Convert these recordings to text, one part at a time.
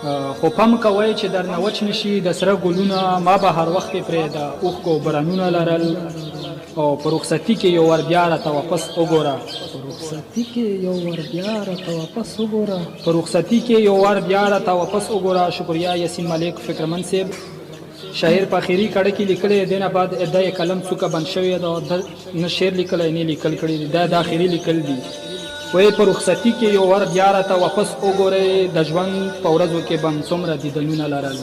خو پم کوئ چې در نه وچ نشي د سره ګلونه ما به هر وخت پرې د اوښکو برنونه لرل او په رخصتي کې یو ور بیا راته واپس وګوره په رخصتي کې یو ور بیا راته واپس وګوره. شکریہ یاسین ملک فکرمند صاحب. شاعر په اخري کړه کې لیکلی دی نه بعد ادعای قلم څوکه بند شوی ده نه شعر لیکلی نه لیکل کړي دي دا د اخري لیکل دي. وایي په رخصتي کې یو ور بیا راته واپس وګورئ د ژوند په ورځو کې به م څومره دیدنونه لرل.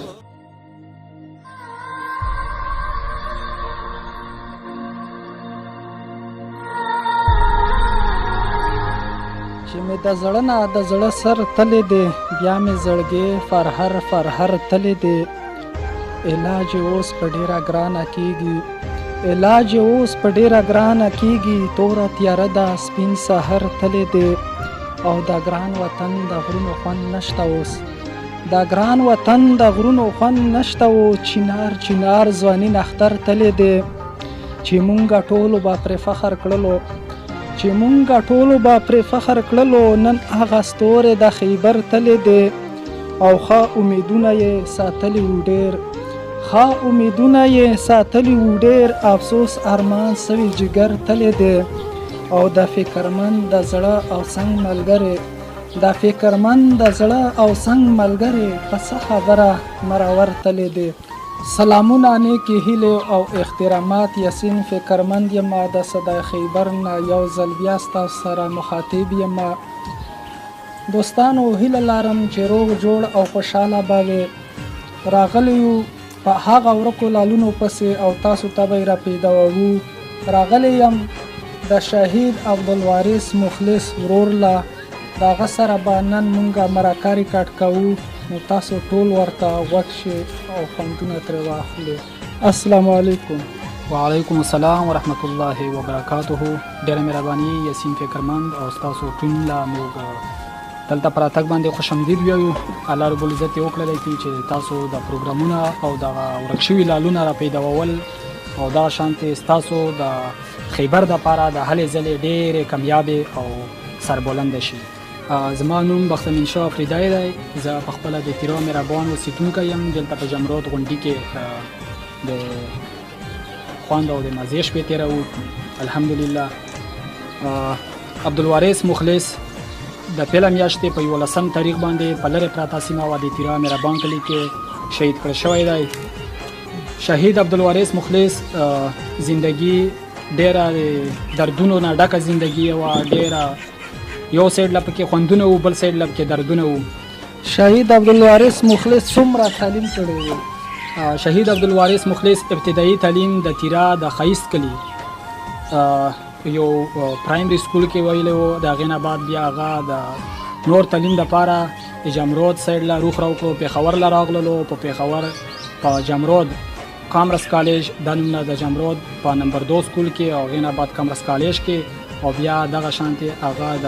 چې مې د زړه نه د زړه سر تللی دی بیا مې زړګی فرهر تللی دی. علاج اوس په ډیره ګرانه کیږي توره تیاره ده سپین سحر تللی دی. او دا ګران وطن د غرونو خوند نشته و چنار ځواني نختر تللی دی. چې مونږه ټولو به پرې فخر کړلو نن هغه ستوری د خیبر تللی دی. او ښه امیدونه یې ساتلی و ډیر افسوس ارمان سوي جګر تللی دی. او د فکرمند د زړه او څنګ ملګری په څه خبره مرور تللی دی. سلامونه نیکې هیلې او احترامات یاسین فکرمند یما د صدا خیبر نه یو ځل بیا ستاسو سره مخاطب یما. دوستانو هیله لرم چې روغ جوړ او خوشحاله به وي. راغلی یو په هغه ورکو لالونو پسې او تاسو ته به یې راپیدوو. راغلی یم د شهید عبدالوارث مخلص ورور له د هغه سره به نن مونږه مرکه ریکارډ کوو نو تاسو ټول ورته غوږ شئ او خوندونه ترې واخلئ. السلام علیکم. وعلیکم السلام ورحمت الله وبرکاته. ډېره مهرباني یاسین فکرمند او ستاسو ټیم له موږ دلته پر راتګ باندې خوش آمدید ویو. الله رب العزت یې وکړلی چې تاسو د پروګرامونه او دغه ورک شوي لالونه راپیدول او دغه شانتې ستاسو د خیبر دپاره د هلې ځلې ډېرې کامیابې او سربلنده شي. زما نوم بختامین شاه افریدی دی. زه پخپله د تیرا مهربان اوسېدونکی یم. دلته په جمرات غونډي کې د خوند او د مزې شپې تېروو الحمدلله. عبدالوارث مخلص د پیله میاشتې په 11 تاریخ باندې په لرې پراته سیمه و د تیرا مهربان کلي کې شهید کړی شوی دی. شهید عبدالوارث مخلص زندگی ډېره دردونو نه ډکه زندگی وه. ډېره یو سایډ له پکې خوندونه وو بل سایډ له پکې دردونه وو. شهید عبدالوارث مخلص څومره تعلیم کړی و؟ شهید عبدالوارث مخلص ابتدایي تعلیم د تیرا د ښایست کلي یو پرایمري سکول کې ویلی و. د هغې نه بعد بیا هغه د نور تعلیم دپاره د جمرود سایډ له روخ راوکړو پېښور له راغللو. په پېښور په جمرود کامرس کالج دا نومونه د جمرود په نمبر 2 سکول کې او هغې نه بعد کامرس کالج کې او بیا دغه شانتې هغه د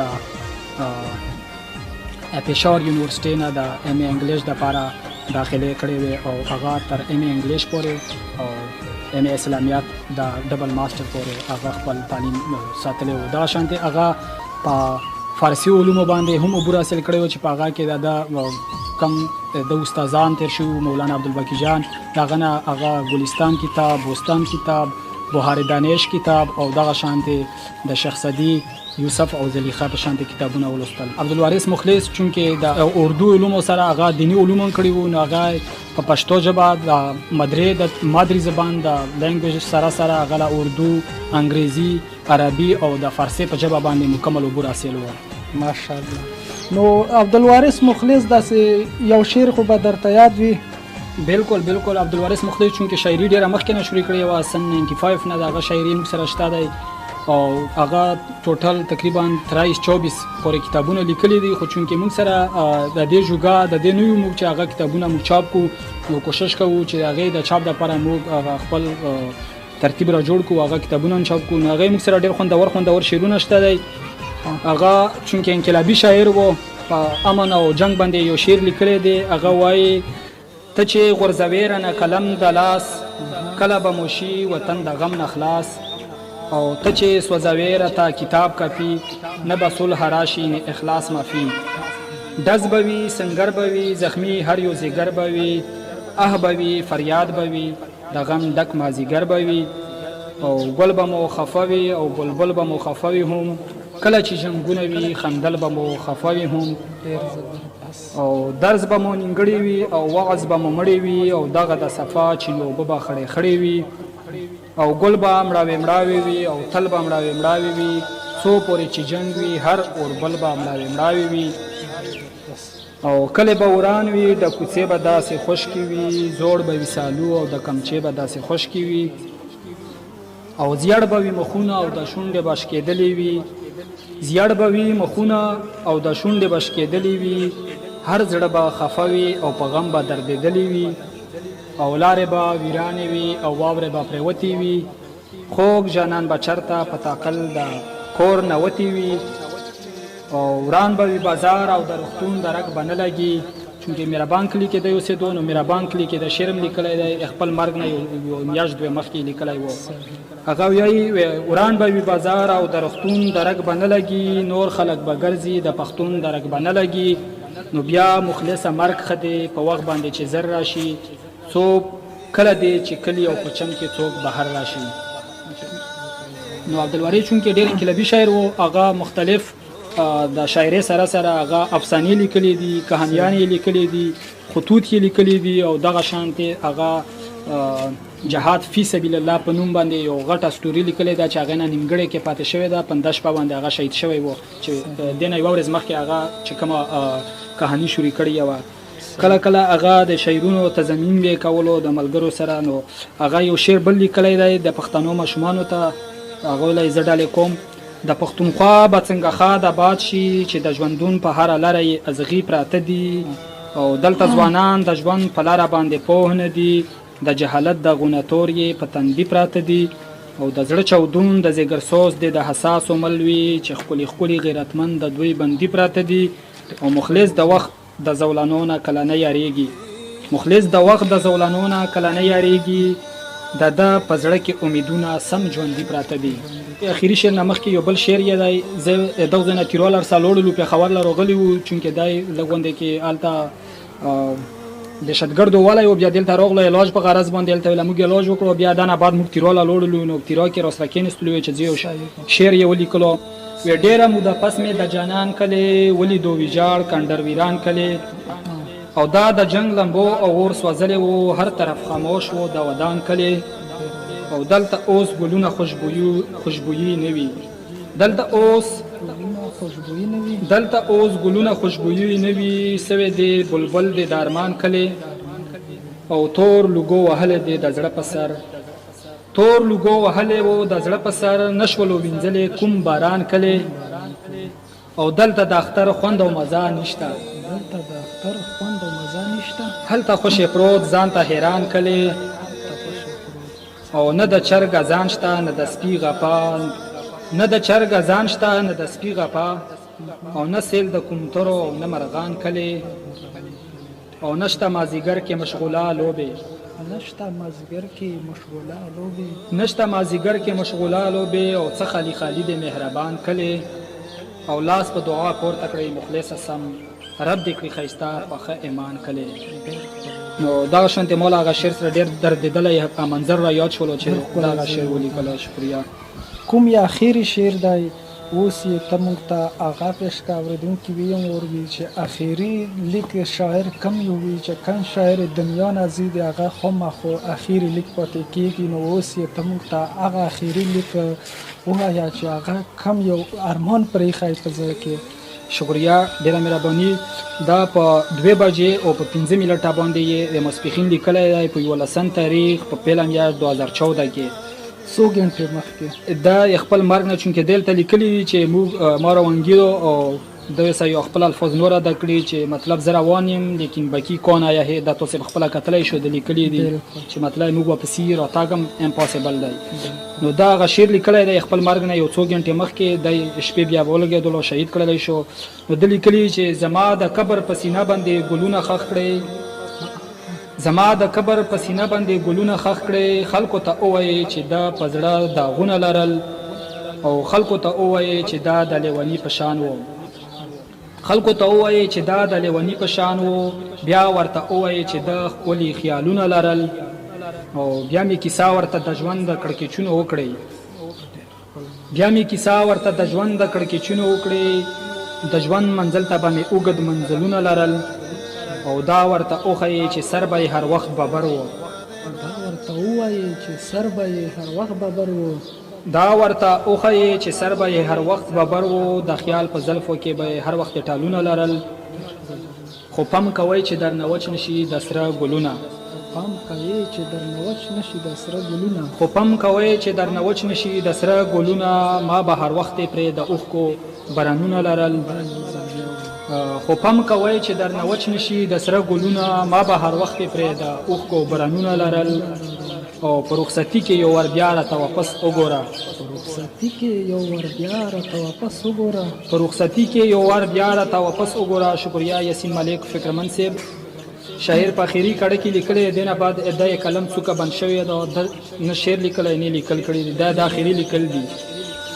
پېښور یونیورسټۍ نه د ایم اے انګلیش دپاره داخلې کړې وې او هغه تر ایم اے انګلیش پورې او ایم اے اسلامیات د ډبل ماسټر پورې هغه خپل تعلیم ساتلی و. دغه شانتې هغه په فارسي علومو باندې هم عبور حاصل کړی و چې په هغه کې د کم د استادان تیر شو مولانا عبدالباقي جان د هغه نه هغه ګلستان کتاب بوستان کتاب بهار دانش کتاب او دغه شانتې د شیخ صدی یوسف او زلیخا په شانتې کتابونه ولوستل. عبدالوارث مخلص چونکې د اردو علومو سره هغه دیني علوم هم کړي وو نو هغه په پښتو ژبه د مادري زبان د لینګویج سره هغه له اردو انګریزي عربي او د فارسي په ژبه باندې مکمل عبور حاصل و. ماشاءالله. نو عبدالوارث مخلص داسې یو شعر خو به درته یاد وي؟ بالکل عبدالوارث مخلص چونکې شاعري ډېره مخکې نه شروع کړې وه. سن 95 نه د هغه شاعري موږ سره شته دی او هغه ټوټل تقریبا 23-24 پورې کتابونه لیکلي دي. خو چونکې موږ سره د دې جوګه د دې نه یو موږ چې هغه کتابونه موږ چاپ کړو نو کوشش کوو چې د هغې د چاپ دپاره موږ خپل ترتیب را جوړ کړو هغه کتابونه هم چاپ کړو. نو هغې موږ سره ډېر خوندور شعرونه شته دی. هغه چونکې انقلابي شاعر و په امن او جنگ باندې یو شعر لیکلی دی. هغه وایي ته چې غورځوې رانه قلم د لاس کله به مو شي وطن د غم نه خلاص او ته چې سوځوې راته کتاب کافي نه به صلح راشي نه اخلاص معافي. ډز به وي سنګر به وي زخمی هر یو زیګر به وي به وي فریاد به وي د غم ډک مازیګر به وي او ګل به مو خفه وي او بلبل به مو خفه وي هم کله چې جنګونه وي خندل به مو خفه وي هم او درس به مو نیمګړی وي او وعظ به مو مړی وي او دغه د صفا چې لوبه به خړې خړې وي او ګل به مړاوې مړاوې وي او تل به مړاوې مړاوې وي څو پورې چې جنګ وي هر اوربل به مړاوې مړاوې وي او کله به وران وي د کوڅې به داسې خشکې وي زوړ به وي سالو او د کمچې به داسې خشکې وي او زیړ به وي مخونه او د شونډې به شکېدلې وي زیړ به وي مخونه او د شونډې به شکېدلې وي هر زړه به خفه وي او په غم به دردېدلې وي او لارې به ویرانې وي او واورې به پرېوتې وي خوږ جانان به چرته په تاقل د کور نوتې وي او وران به وي بازار او د روغتون درک به نه لګي چونکې مهربان کلي کې دی اوسېدو نو مهربان کلي کې د شعر هم لیکلی دی خپل مرګ نه یو میاشت دوی مخکې لیکلی و هغه وایي وران به وي بازار او د روغتون درک به نه لګي نور خلک به ګرځي د پښتون درک به نه لګي نو بیا مخلصه مرګ ښه دی په وخت باندې چې زر راشي څوک کله دی چې کلي او په چم کې څوک بهر راشي نو عبدالواري چونکې ډېر انقلابي شاعر و هغه مختلف د شاعرۍ سره سره هغه افسانې لیکلي دي کهانیانې لیکلي دي خطوط یې لیکلي دي او دغه شانتې هغه جهاد فی سبیل الله په نوم باندې یو غټه سټوري لیکلې ده چې هغه نه نیمګړې کې پاتې شوې ده 15 شپه باندې هغه شهید شوی و چې دنه یو ورځ مخکې هغه چې کومه کهانی شروع کړې و کله کله هغه د شعرونو تضمین به کولو د ملګرو سره نو هغه یو شعر بل لیکلی دی د پښتنو ماشومانو ته هغه ولې زه ډالې کوم د پښتونخوا به څنګه ښه د باد شي چې د ژوندون په هره لاره یې ازغي پراته دي او دلته ځوانان د ژوند په لاره باندې پوه نه دي د جهالت د غونه تور یې په تندي پراته دي او د زړه چودون د زیګر سوز دی د حساسو ملوي چې ښکلي ښکلي غیرتمند د دوی بندي پراته دي او مخلص د وخت د زولانو نه کله نه یاریږي مخلص د وخت د زولانو نه کله نه یاریږي د په زړه کې امیدونه سم ژوندي پراته دي اخیری شعر نه مخکې یو بل شعر یې دی زه دغه ځای نه تیرول ارسالوړلو پېښور له راغلی وو چونکې دی لږ غوندې کې هلته دهشتګردو والی و بیا دلته راغلو علاج په غرض باندې هلته ویله موږ علاج وکړو بیا دا نه بعد موږ تیرواله لاړلو نو تیرا کې راسره کېنستلو چې زه یو شعر یې ولیکلو وی ډېره موده پس مې د جانان کلې ولیدو ویجاړ کنډر ویران کلې او دا د جنگ لمبو او اور سوځلې وو هر طرف خاموش وو د ودان کلې او دلته اوس ګلونه خوشبويي نه وي دلته اوس ګلونه خوشبويي نه وي سوې دی بلبل دی د ارمان کلې او تور لوګو وهلې دی د زړه په سر تور لوګو وهلې وو د زړه په سر نشولو وینځلې کوم باران کلې او دلته د اختر خوند او مزه نشته هلته خوشې پروت ځان ته حیران کلې او نه د چرګ ځان شته نه د سپي غپا نه د چرګ ځان شته نه د سپي غپا او نه سیل د کومترو او نه مرغان کلې او نشته مازیګر کې مشغوله لوبې نشته مازیګر کې مشغوله لوبې او څه خالی خالی د مهربان کلې او لاس په دعا پورته کړی مخلص سم رب دې کړي ښایسته پخه ایمان کلې نو دغه شانتې مولا هغه شعر سره ډېر دردېدلی منظر را یاد شولو چې دغه شعر ولیکلو شکریه کوم یا اخیری شعر دی اوس یې ته موږ ته هغه پېښ که اورېدونکي وي هم وروي چې اخري لیک شاعر کم یو وي چې کم شاعر دنیا نه ځي د هغه خامخا اخري لیک پاتې کېږي نو اوس یې ته موږ ته هغه اخري لیک ووایه چې هغه کم یو ارمان پرېښی په ځای کې شکریه ډېره مهرباني دا په 2 بجې او په 15 منټه باندې یې د ماسپښین لیکلی دی په 11 تاریخ په پیله میاشت 2014 کې څو ګنټې مخکې دا خپل مرګ نه چونکې دلته لیکلي چې موږ ما روانګیدو او د یو خپل الفاظ نور ادا کړي چې مطلب زه روان یم لیکن باقي کون آیا هي دا تاسو خپل کتلی شو د لیکلي دي چې مطلب موږ واپسې راتګم امپاسبل دی نو دا هغه شعر لیکلی دی خپل مرګ نه یو څو ګنټې مخکې د شپې بیا ولګېدلو شهید کړلی شو نو د لیکلي چې زما د قبر په سینه باندې ګلونه ښخ کړئ زما د قبر په سینه باندې ګلونه ښخ کړئ خلکو ته ووایئ چې دا په زړه داغونه لرل او خلکو ته ووایئ چې دا د لیوني په شان و خلکو ته ووایي چې دا د لیوني په شان و، بیا ورته ووایي چې د ښکلي خیالونه لرل، او بیا مې کیسه ورته د ژوند د کړکېچونو وکړئ. بیا مې کیسه ورته د ژوند د کړکېچونو وکړې، د ژوند منزل ته به مې اوږد منزلونه لرل، او دا ورته وښیي چې سر به یې هر وخت ببر و. دا ورته ووایي چې سر به یې هر وخت ببر و. دا ورته وښیي چې سر به یې هر وخت ببر و، د خیال په زلفو کې به یې هر وخت ټالونه لرل. خو پم کوئ چې در نه وچ نشي د سره ګلونه. پام کوي چې در نه وچ نشي د سره ګلونه. خو پم کوئ چې در نه وچ نشي د سره ګلونه، ما به هر وخت پرې د اوښکو برانونه لرل. خو پم کوئ چې در نه وچ نشي د سره ګلونه، ما به هر وخت پرې د اوښکو برانونه لرل. او په رخصتي کې یو ور بیا راته واپس وګوره. په رخصتي کې یو ور بیا راته واپس وګوره. په رخصتي کې یو ور بیا راته واپس وګوره. شکریہ یاسین ملک فکرمن صاحب. شاعر په اخري کړه کې لیکلی، دینه بعد ادعای قلم څوکه بند شوی ده، نه شعر لیکلی نه لیکل کړي دي، دا د اخري لیکل دي.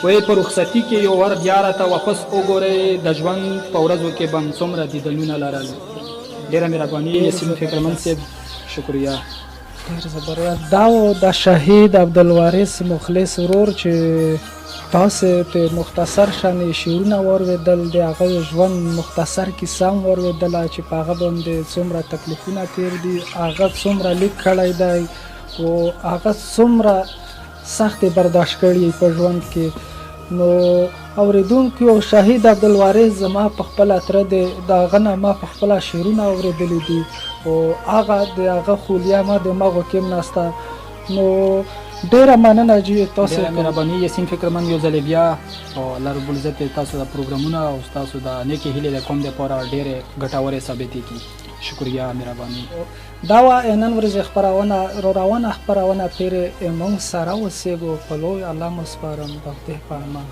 وایي په رخصتي کې یو ور بیا راته واپس وګورئ، د ژوند په ورځو کې به څومره دیدنونه لرل. ډېره مهرباني یاسین فکرمن صاحب، شکریہ. ډېر زبردست. دا و د شهید عبدالوارث مخلص ورور چې تاسو ته مختصر شانې شعرونه واورېدل، د هغه ژوند مختصر کیسه هم واورېدله چې په هغه باندې څومره تکلیفونه تیر دي، هغه څومره لیک کړی دی او هغه څومره سختې برداشت کړي په ژوند کې. نو اورېدونکو او شهید عبدالوارث زما په خپله تره دی، د هغه نه ما په خپله شعرونه اورېدلي دي او هغه د هغه خولیا ما د مغو کې هم ناسته. نو ډېره مننه جی تاسو. ډېره مهرباني یاسین فکرمن، یو ځلې بیا او الله رب العزت تاسو د پروګرامونه او تاسو د نیکې هیلې د قوم دپاره ډېرې ګټورې ثابتې کړي. شکریہ، مهرباني. دا وه نن ورځې خپرونه، روانه خپرونه پرې موږ سره اوسېږو. په لوی الله مو سپارم، د خدای په امان.